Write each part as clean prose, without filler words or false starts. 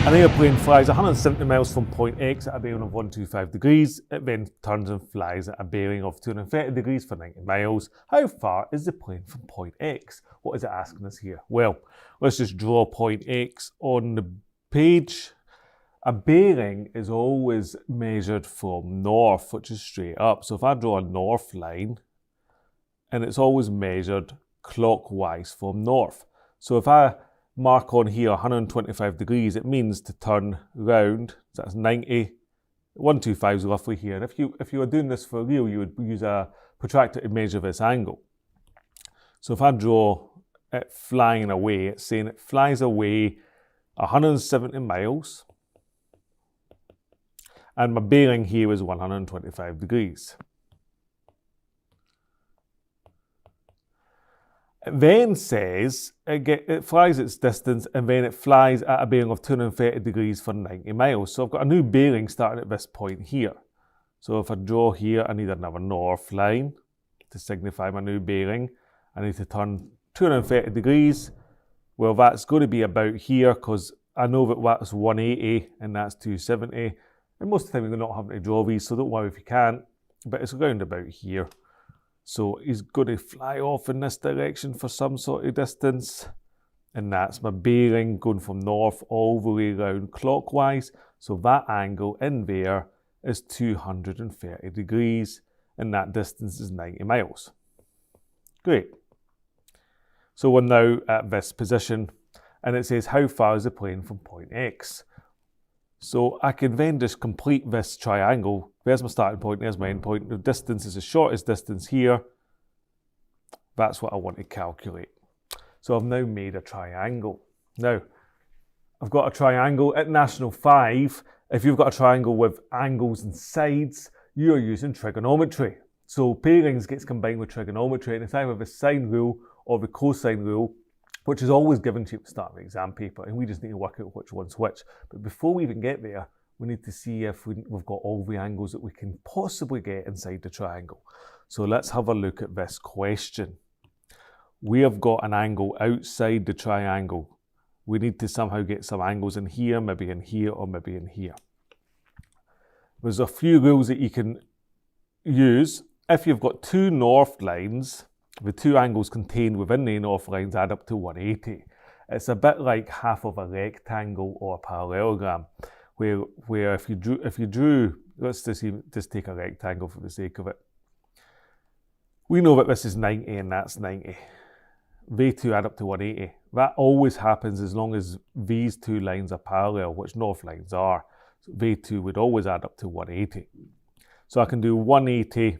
An airplane flies 170 miles from point X at a bearing of 125 degrees. It then turns and flies at a bearing of 230 degrees for 90 miles. How far is the plane from point X? What is it asking us here? Well, let's just draw point X on the page. A bearing is always measured from north, which is straight up. So if I draw a north line, and it's always measured clockwise from north. So if I mark on here 125 degrees, it means to turn round, so that's 90, 125 is roughly here. And if you were doing this for real, you would use a protractor to measure this angle. So if I draw it flying away, it's saying it flies away 170 miles, and my bearing here is 125 degrees. It then says it flies its distance and then it flies at a bearing of 230 degrees for 90 miles. So I've got a new bearing starting at this point here. So if I draw here, I need another north line to signify my new bearing. I need to turn 230 degrees. Well, that's going to be about here because I know that that's 180 and that's 270. And most of the time you're not having to draw these, so don't worry if you can't. But it's around about here. So he's going to fly off in this direction for some sort of distance. And that's my bearing going from north all the way around clockwise. So that angle in there is 230 degrees. And that distance is 90 miles. Great. So we're now at this position. And it says, how far is the plane from point X? So I can then just complete this triangle. There's my starting point, there's my end point. The distance is the shortest distance here. That's what I want to calculate. So I've now made a triangle. Now, I've got a triangle at National 5. If you've got a triangle with angles and sides, you're using trigonometry. So pairings gets combined with trigonometry, and it's either the sine rule or the cosine rule, which is always given to you at the start of the exam paper, and we just need to work out which one's which. But before we even get there, we need to see if we've got all the angles that we can possibly get inside the triangle. So let's have a look at this question. We have got an angle outside the triangle. We need to somehow get some angles in here, maybe in here, or maybe in here. There's a few rules that you can use. If you've got two north lines, the two angles contained within the north lines add up to 180. It's a bit like half of a rectangle or a parallelogram, where if you drew, let's just take a rectangle for the sake of it. We know that this is 90 and that's 90. They two add up to 180. That always happens as long as these two lines are parallel, which north lines are. So they two would always add up to 180. So I can do 180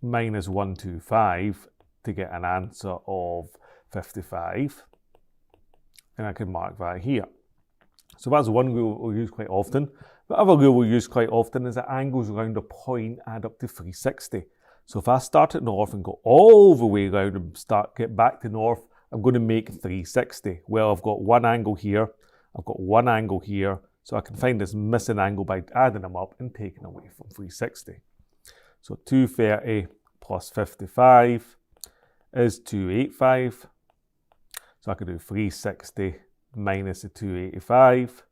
minus 125 to get an answer of 55. And I can mark that here. So that's one rule we'll use quite often. The other rule we'll use quite often is that angles around a point add up to 360. So if I start at north and go all the way around and get back to north, I'm going to make 360. Well, I've got one angle here, I've got one angle here, so I can find this missing angle by adding them up and taking away from 360. So 230 plus 55 is 285. So I can do 360 minus the 285,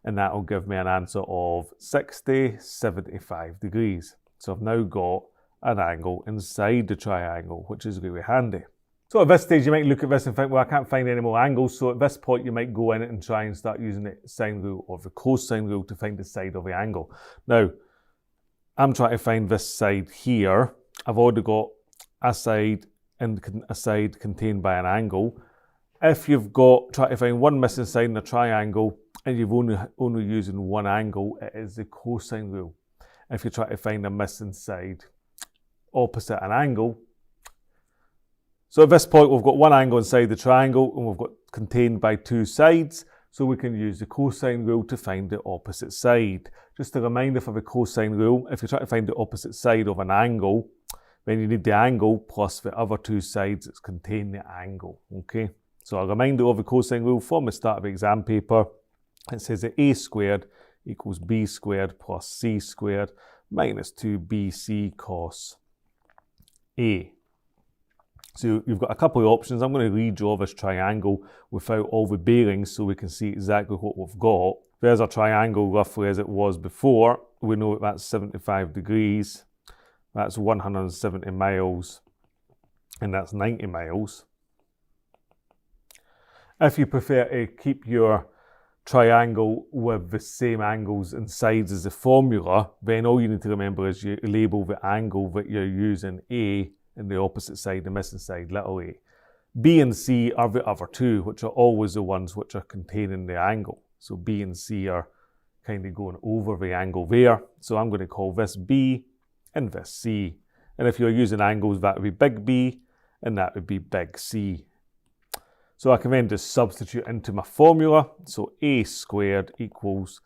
and that will give me an answer of 75 degrees. So I've now got an angle inside the triangle, which is really handy. So at this stage, you might look at this and think, well, I can't find any more angles. So at this point, you might go in and try and start using the sine rule or the cosine rule to find the side of the angle. Now, I'm trying to find this side here. I've already got a side and a side contained by an angle. If you've got, try to find one missing side in a triangle and you've only using one angle, it is the cosine rule. If you try to find a missing side opposite an angle. So at this point, we've got one angle inside the triangle and we've got contained by two sides. So we can use the cosine rule to find the opposite side. Just a reminder for the cosine rule, if you try to find the opposite side of an angle, then you need the angle plus the other two sides that contain the angle, okay? So a reminder of the cosine rule from the start of the exam paper. It says that a squared equals b squared plus c squared minus 2bc cos a. So you've got a couple of options. I'm going to redraw this triangle without all the bearings so we can see exactly what we've got. There's our triangle roughly as it was before. We know that that's 75 degrees. That's 170 miles. And that's 90 miles. If you prefer to keep your triangle with the same angles and sides as the formula, then all you need to remember is you label the angle that you're using A and the opposite side, the missing side, little a. B and C are the other two, which are always the ones which are containing the angle. So B and C are kind of going over the angle there. So I'm going to call this B and this C. And if you're using angles, that would be big B and that would be big C. So I can then just substitute into my formula. So A squared equals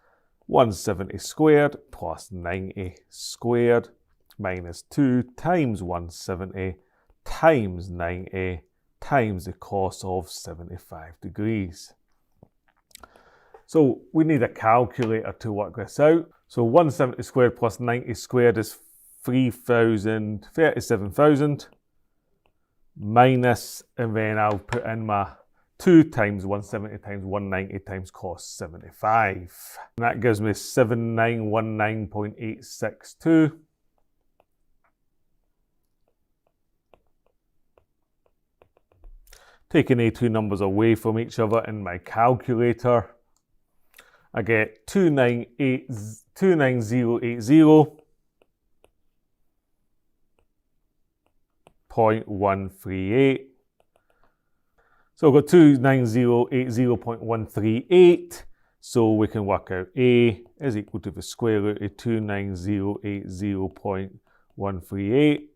170 squared plus 90 squared minus 2 times 170 times 90 times the cos of 75 degrees. So we need a calculator to work this out. So 170 squared plus 90 squared is 37,000 minus, and then I'll put in my 2 times 170 times 190 times cos 75. And that gives me 7919.862. Taking the two numbers away from each other in my calculator, I get 29080.138. So I've got 29080.138. So we can work out A is equal to the square root of 29080.138.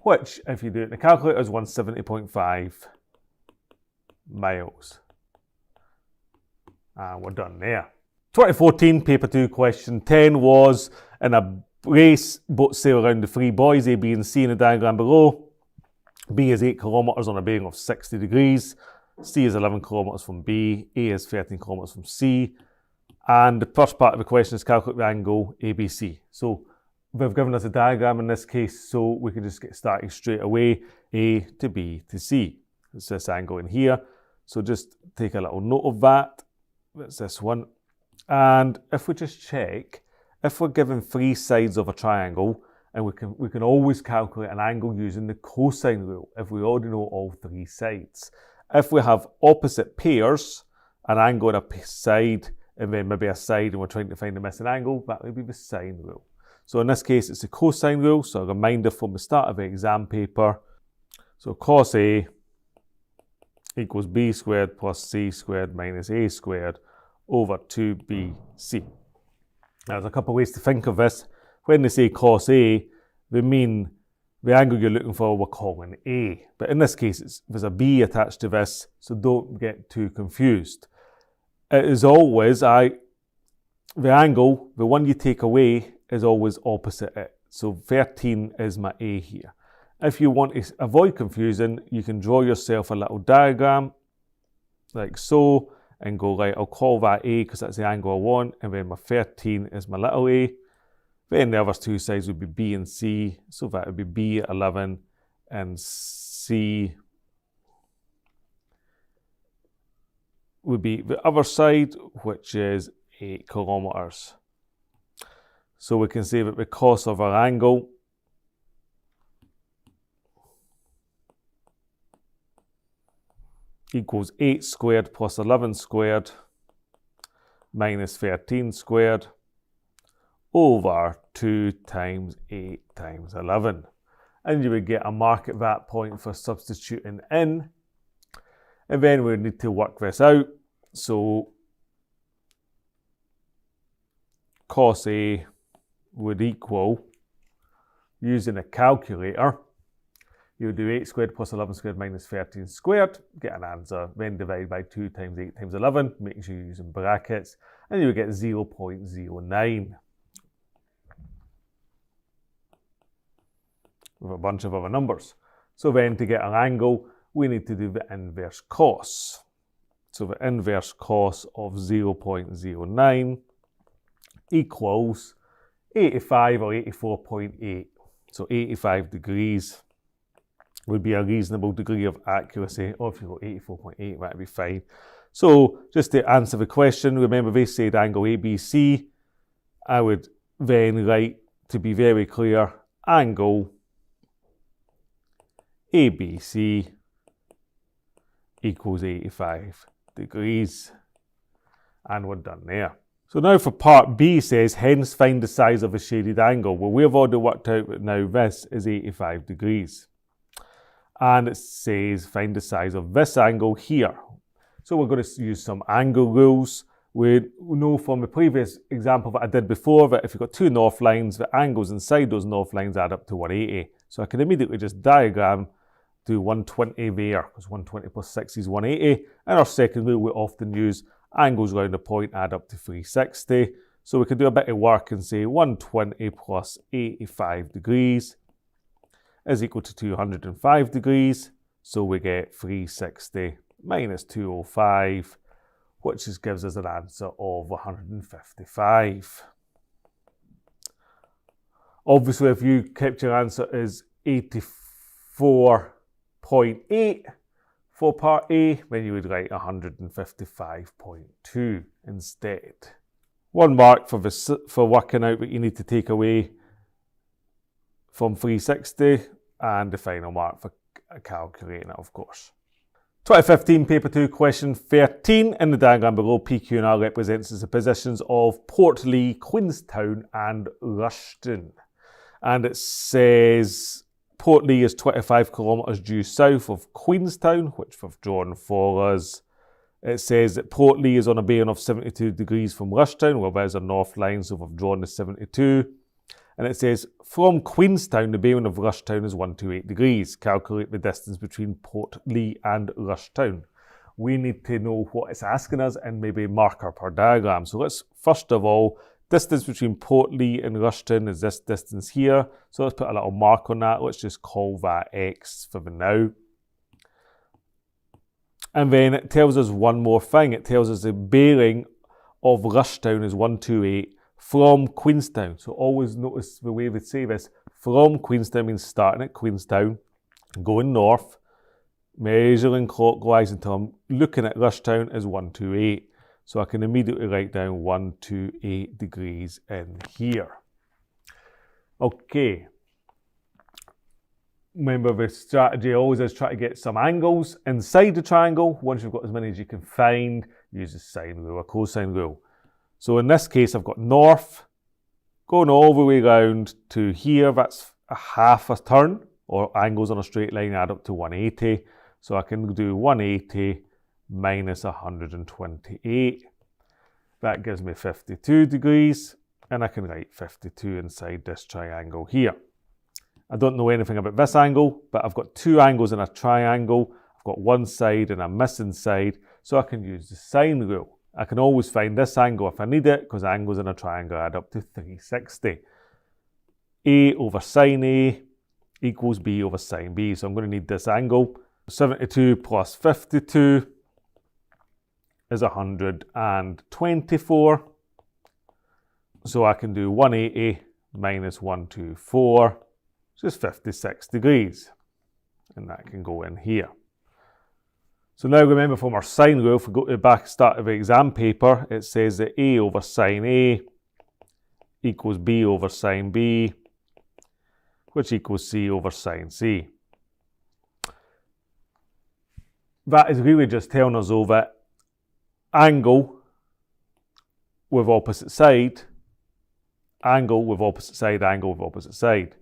Which, if you do it in the calculator, is 170.5 miles. And we're done there. 2014, paper 2, question 10 was, in a race, boats sail around the three buoys, A, B and C in the diagram below. B is 8 kilometres on a bearing of 60 degrees. C is 11 kilometres from B. A is 13 kilometres from C. And the first part of the question is calculate the angle ABC. So they've given us a diagram in this case, so we can just get started straight away. A to B to C. It's this angle in here. So just take a little note of that. That's this one. And if we just check, if we're given three sides of a triangle, and we can always calculate an angle using the cosine rule if we already know all three sides. If we have opposite pairs, an angle on a side, and then maybe a side, and we're trying to find the missing angle, that would be the sine rule. So in this case, it's the cosine rule. So a reminder from the start of the exam paper. So cos A equals B squared plus C squared minus A squared over 2BC. Now, there's a couple of ways to think of this. When they say cos A, they mean the angle you're looking for, we're calling A. But in this case, there's a B attached to this, so don't get too confused. It is always, the angle, the one you take away, is always opposite it. So 13 is my A here. If you want to avoid confusion, you can draw yourself a little diagram, like so, and go, right, I'll call that A because that's the angle I want, and then my 13 is my little a. Then the other two sides would be B and C, so that would be B at 11 and C would be the other side, which is 8 kilometres. So we can say that the cos of our angle equals 8 squared plus 11 squared minus 13 squared over 2 times 8 times 11. And you would get a mark at that point for substituting in. And then we need to work this out. So cos A would equal, using a calculator, you would do 8 squared plus 11 squared minus 13 squared, get an answer, then divide by 2 times 8 times 11, making sure you're using brackets, and you would get 0.09. With a bunch of other numbers. So then to get an angle, we need to do the inverse cos. So the inverse cos of 0.09 equals 85 or 84.8. So 85 degrees would be a reasonable degree of accuracy. Or if you got 84.8, that'd be fine. So just to answer the question, remember they said angle ABC. I would then write, to be very clear, angle ABC equals 85 degrees. And we're done there. So now for part B says, hence find the size of a shaded angle. Well, we've already worked out that now this is 85 degrees. And it says find the size of this angle here. So we're going to use some angle rules. We know from the previous example that I did before that if you've got two north lines, the angles inside those north lines add up to 180. So I can immediately just diagram do 120 there, because 120 plus 60 is 180. And our second rule, we often use angles round a point add up to 360. So we can do a bit of work and say 120 plus 85 degrees is equal to 205 degrees. So we get 360 minus 205, which just gives us an answer of 155. Obviously, if you kept your answer as 84.8 for part A, then you would write 155.2 instead. One mark for working out what you need to take away from 360, and the final mark for calculating it, of course. 2015 Paper 2 question 13. In the diagram below, PQ and R represents the positions of Portlee, Queenstown and Rushton. And it says Portlee is 25 kilometres due south of Queenstown, which we've drawn for us. It says that Portlee is on a bearing of 72 degrees from Rushton, well there's a north line, so we've drawn the 72. And it says, from Queenstown, the bearing of Rushtown is 128 degrees. Calculate the distance between Portlee and Rushtown. We need to know what it's asking us and maybe mark up our diagram. So let's, first of all, distance between Portlee and Rushton is this distance here. So let's put a little mark on that. Let's just call that X for the now. And then it tells us one more thing. It tells us the bearing of Rushtown is 128 from Queenstown. So always notice the way they say this. From Queenstown means starting at Queenstown, going north, measuring clockwise until I'm looking at Rushtown is 128. So I can immediately write down 128 degrees in here. Okay. Remember the strategy always is try to get some angles inside the triangle. Once you've got as many as you can find, use the sine rule or cosine rule. So in this case, I've got north going all the way around to here. That's a half a turn, or angles on a straight line add up to 180. So I can do 180 minus 128. That gives me 52 degrees, and I can write 52 inside this triangle here. I don't know anything about this angle, but I've got two angles in a triangle. I've got one side and a missing side, so I can use the sine rule. I can always find this angle if I need it, because angles in a triangle add up to 360. A over sine A equals B over sine B. So I'm going to need this angle. 72 plus 52 is 124. So I can do 180 minus 124, which is 56 degrees. And that can go in here. So now remember from our sine rule, if we go to the back start of the exam paper, it says that A over sine A equals B over sine B, which equals C over sine C. That is really just telling us though that angle with opposite side, angle with opposite side, angle with opposite side.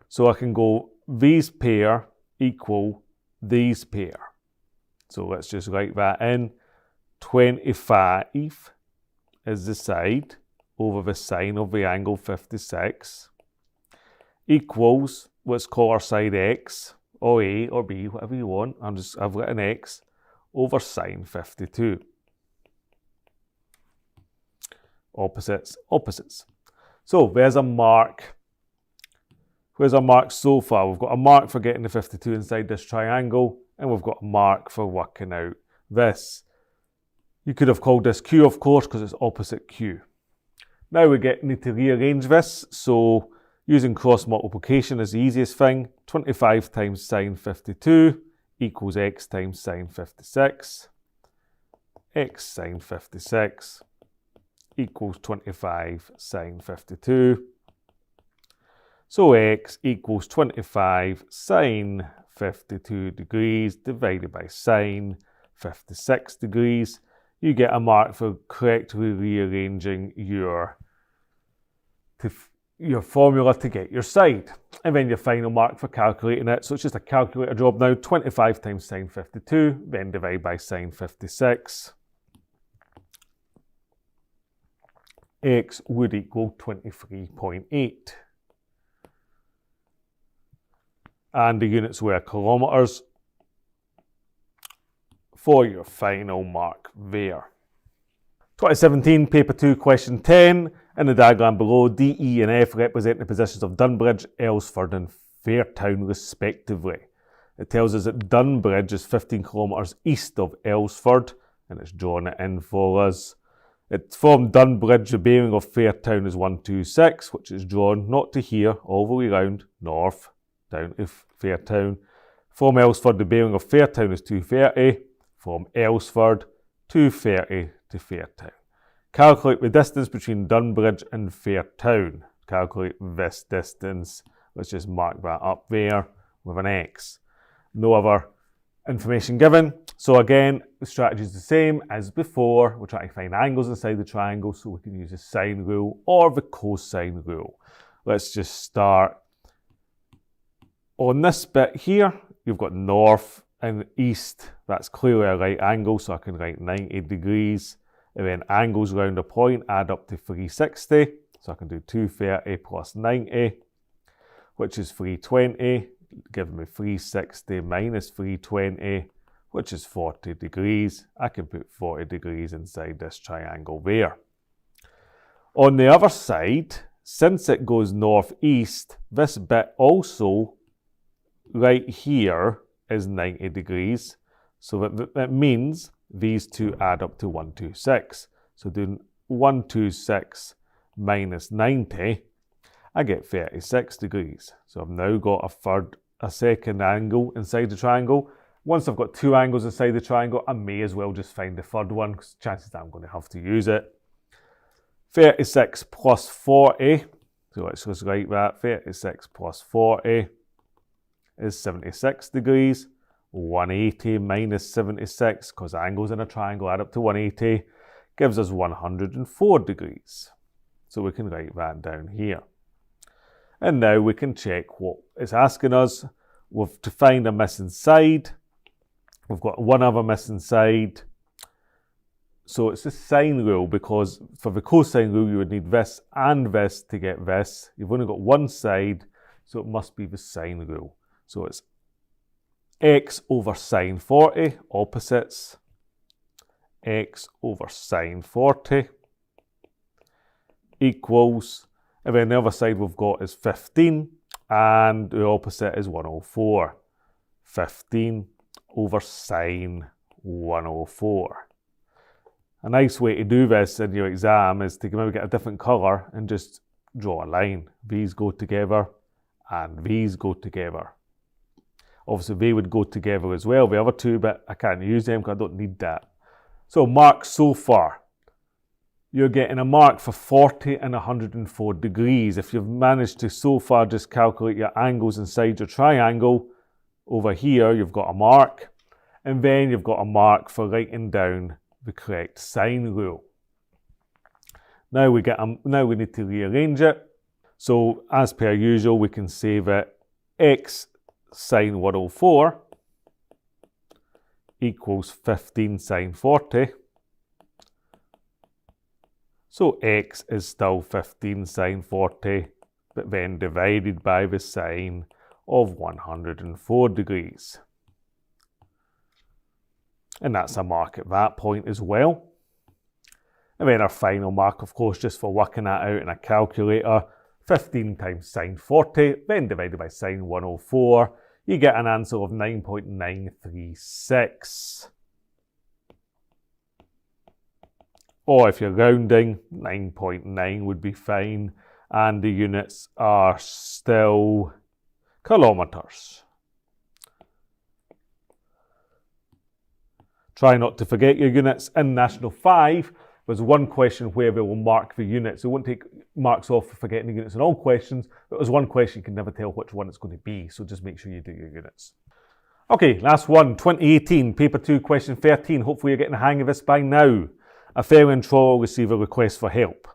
So I can go these pair equal these pair. So let's just write that in. 25 is the side over the sine of the angle 56 equals, let's call our side X or A or B, whatever you want. I've written X over sine 52. Opposites, opposites. So there's a mark. Where's our mark so far? We've got a mark for getting the 52 inside this triangle, and we've got a mark for working out this. You could have called this Q, of course, because it's opposite Q. Now we need to rearrange this. So Using cross multiplication is the easiest thing. 25 times sine 52 equals x times sine 56. X sine 56 equals 25 sine 52. So x equals 25 sine 52 degrees divided by sine 56 degrees. You get a mark for correctly rearranging your formula to get your side. And then your final mark for calculating it. So it's just a calculator job now. 25 times sine 52, then divide by sine 56. X would equal 23.8. And the units were kilometres for your final mark there. 2017, paper 2, question 10. In the diagram below, D, E and F represent the positions of Dunbridge, Aylesford and Fairtown respectively. It tells us that Dunbridge is 15 kilometres east of Aylesford, and it's drawn it in for us. From Dunbridge, the bearing of Fairtown is 126, which is drawn not to here, all the way round, north, down to Fairtown. From Aylesford, the bearing of Fairtown is 230. From Aylesford, 230 to Fairtown. Calculate the distance between Dunbridge and Fairtown. Calculate this distance. Let's just mark that up there with an X. No other information given. So again, the strategy is the same as before. We're trying to find angles inside the triangle, so we can use the sine rule or the cosine rule. Let's just start on this bit here. You've got north and east. That's clearly a right angle, so I can write 90 degrees. And then angles round a point add up to 360. So I can do 230 plus 90, which is 320, giving me 360 minus 320, which is 40 degrees. I can put 40 degrees inside this triangle there. On the other side, since it goes northeast, this bit also right here is 90 degrees. So that means these two add up to 126. So doing 126 minus 90, I get 36 degrees. So I've now got a second angle inside the triangle. Once I've got two angles inside the triangle, I may as well just find the third one, because chances are I'm going to have to use it. 36 plus 40, so let's just write that. 36 plus 40 is 76 degrees. 180 minus 76, because angles in a triangle add up to 180, gives us 104 degrees. So we can write that down here. And now we can check what it's asking us. To find a missing side. We've got one other missing side. So it's the sine rule, because for the cosine rule you would need this and this to get this. You've only got one side, so it must be the sine rule. So it's x over sine 40, opposites, x over sine 40 equals, and then the other side we've got is 15, and the opposite is 104. 15 over sine 104. A nice way to do this in your exam is to maybe get a different colour and just draw a line. These go together and these go together. Obviously they would go together as well, the other two, but I can't use them because I don't need that. So mark so far. You're getting a mark for 40 and 104 degrees. If you've managed to so far just calculate your angles inside your triangle, over here you've got a mark, and then you've got a mark for writing down the correct sine rule. Now we need to rearrange it. So as per usual, we can say that x sine 104 equals 15 sine 40. So x is still 15 sine 40, but then divided by the sine of 104 degrees. And that's a mark at that point as well. And then our final mark, of course, just for working that out in a calculator, 15 times sine 40, then divided by sine 104, you get an answer of 9.936. Or if you're rounding, 9.9 would be fine. and the units are still kilometres. Try not to forget your units. In National 5, there's one question where they will mark the units. It won't take marks off for forgetting the units in all questions, but there's one question you can never tell which one it's going to be, so just make sure you do your units. Okay, last one, 2018, Paper 2, Question 13. Hopefully you're getting the hang of this by now. A ferry and trawler receive a request for help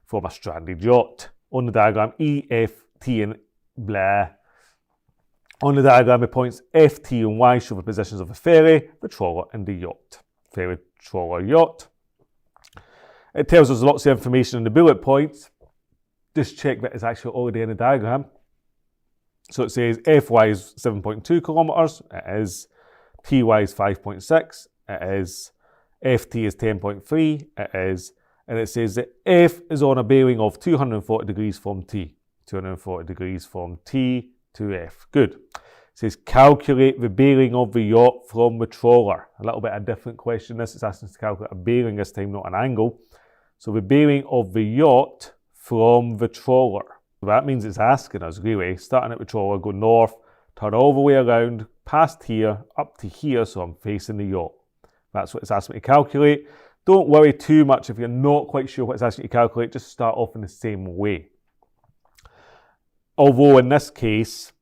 from a stranded yacht. On the diagram, E, F, T, and blah. On the diagram, the points F, T, and Y show the positions of the ferry, the trawler, and the yacht. Ferry, trawler, yacht. It tells us lots of information in the bullet points. Just check that it's actually already in the diagram. So it says Fy is 7.2 kilometres, it is. Ty is 5.6, it is. Ft is 10.3, it is. And it says that F is on a bearing of 240 degrees from T. 240 degrees from T to F. Good. It says calculate the bearing of the yacht from the trawler. A little bit of a different question this. It's asking us to calculate a bearing this time, not an angle. So the bearing of the yacht from the trawler. So that means it's asking us really, starting at the trawler, go north, turn all the way around, past here, up to here, so I'm facing the yacht. That's what it's asking me to calculate. Don't worry too much if you're not quite sure what it's asking you to calculate, just start off in the same way. Although in this case,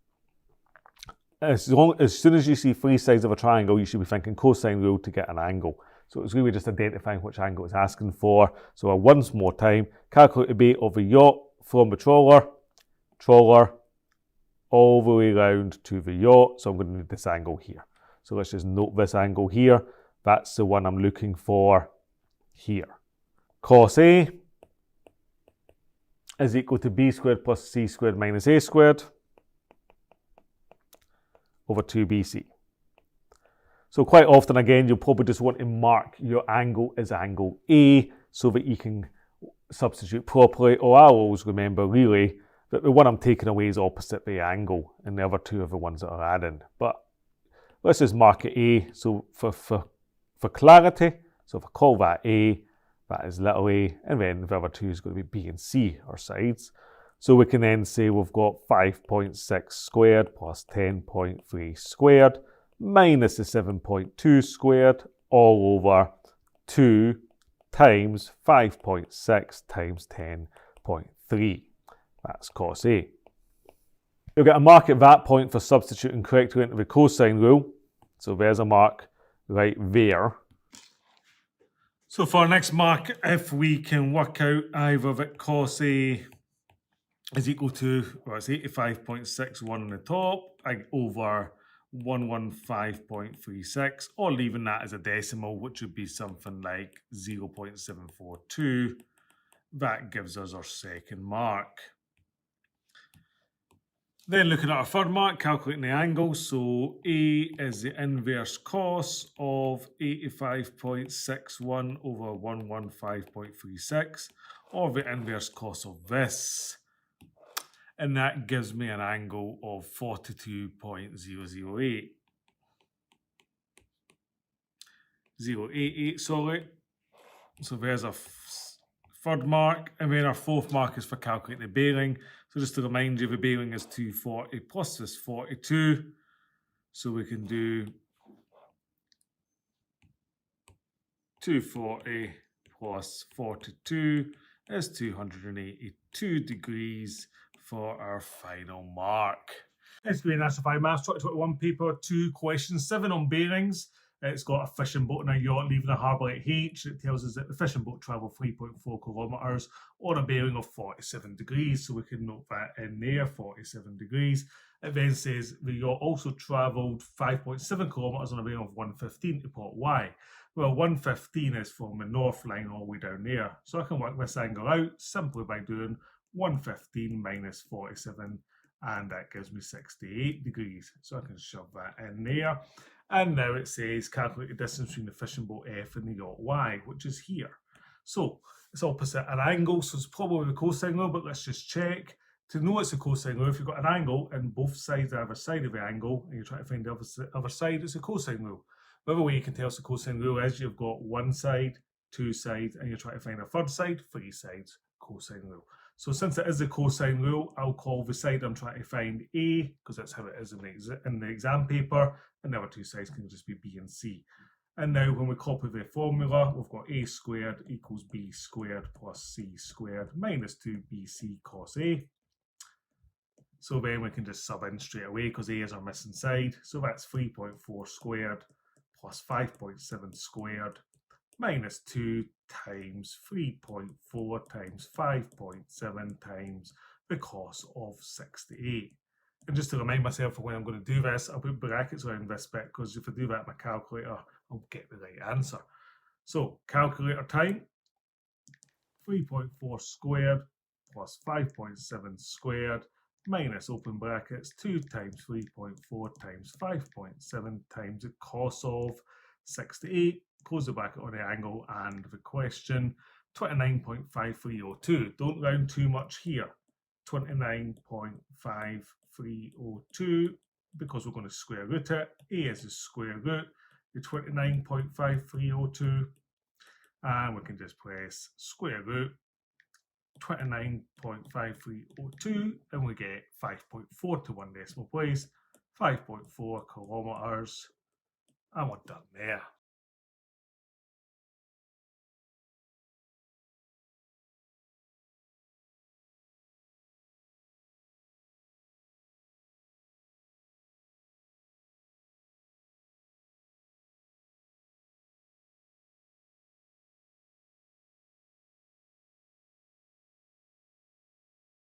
as soon as you see three sides of a triangle, you should be thinking cosine rule to get an angle. So it's really just identifying which angle it's asking for. So once more time, calculate the beat of the yacht from the trawler, all the way around to the yacht. So I'm going to need this angle here. So let's just note this angle here. That's the one I'm looking for here. Cos A is equal to b squared plus c squared minus a squared over 2bc. So quite often, again, you'll probably just want to mark your angle as angle A so that you can substitute properly, or I'll always remember really that the one I'm taking away is opposite the angle and the other two are the ones that are adding. But let's just mark it A so for clarity. So if I call that A, that is little a, and then the other two is going to be B and C, our sides. So we can then say we've got 5.6 squared plus 10.3 squared minus the 7.2 squared all over 2 times 5.6 times 10.3. That's cos A. You'll get a mark at that point for substituting correctly into the cosine rule. So there's a mark right there. So for our next mark, if we can work out either that cos A is equal to, well, it's 85.61 on the top, over 115.36, or leaving that as a decimal, which would be something like 0.742. That gives us our second mark. Then looking at our third mark, calculating the angle. So A is the inverse cos of 85.61 over 115.36, or the inverse cos of this. And that gives me an angle of 42.008. 088, sorry. So there's our third mark, and then our fourth mark is for calculating the bearing. So just to remind you, the bearing is 240 plus this 42. So we can do 240 plus 42 is 282 degrees for our final mark. SQA National 5 Maths 2021 Paper 2, Question 7 on bearings. It's got a fishing boat and a yacht leaving a harbour at H. It tells us that the fishing boat travelled 3.4 kilometres on a bearing of 47 degrees. So we can note that in there, 47 degrees. It then says the yacht also travelled 5.7 kilometres on a bearing of 115 to port Y. Well, 115 is from the north line all the way down there. So I can work this angle out simply by doing 115 minus 47, and that gives me 68 degrees. So I can shove that in there. And now it says calculate the distance between the fishing boat F and the yacht Y, which is here. So it's opposite an angle, so it's probably the cosine rule, but let's just check. To know it's a cosine rule, if you've got an angle and both sides are the other side of the angle, and you're trying to find the other side, it's a cosine rule. The other way you can tell it's a cosine rule is you've got one side, two sides, and you're trying to find a third side, three sides. cosine rule. So since it is the cosine rule, I'll call the side I'm trying to find A, because that's how it is in the exam paper, and the other two sides can just be B and C. And now when we copy the formula, we've got A squared equals B squared plus C squared minus 2BC cos A. So then we can just sub in straight away because A is our missing side. So that's 3.4 squared plus 5.7 squared minus 2 times 3.4 times 5.7 times the cos of 68. And just to remind myself of when I'm going to do this, I'll put brackets around this bit because if I do that in my calculator, I'll get the right answer. So calculator time, 3.4 squared plus 5.7 squared minus open brackets 2 times 3.4 times 5.7 times the cos of 68, close the bracket on the angle, and the question 29.5302. Don't round too much here. 29.5302, because we're going to square root it. A is the square root, the 29.5302, and we can just press square root 29.5302, and we get 5.4 to one decimal place, 5.4 kilometers, and we're done there.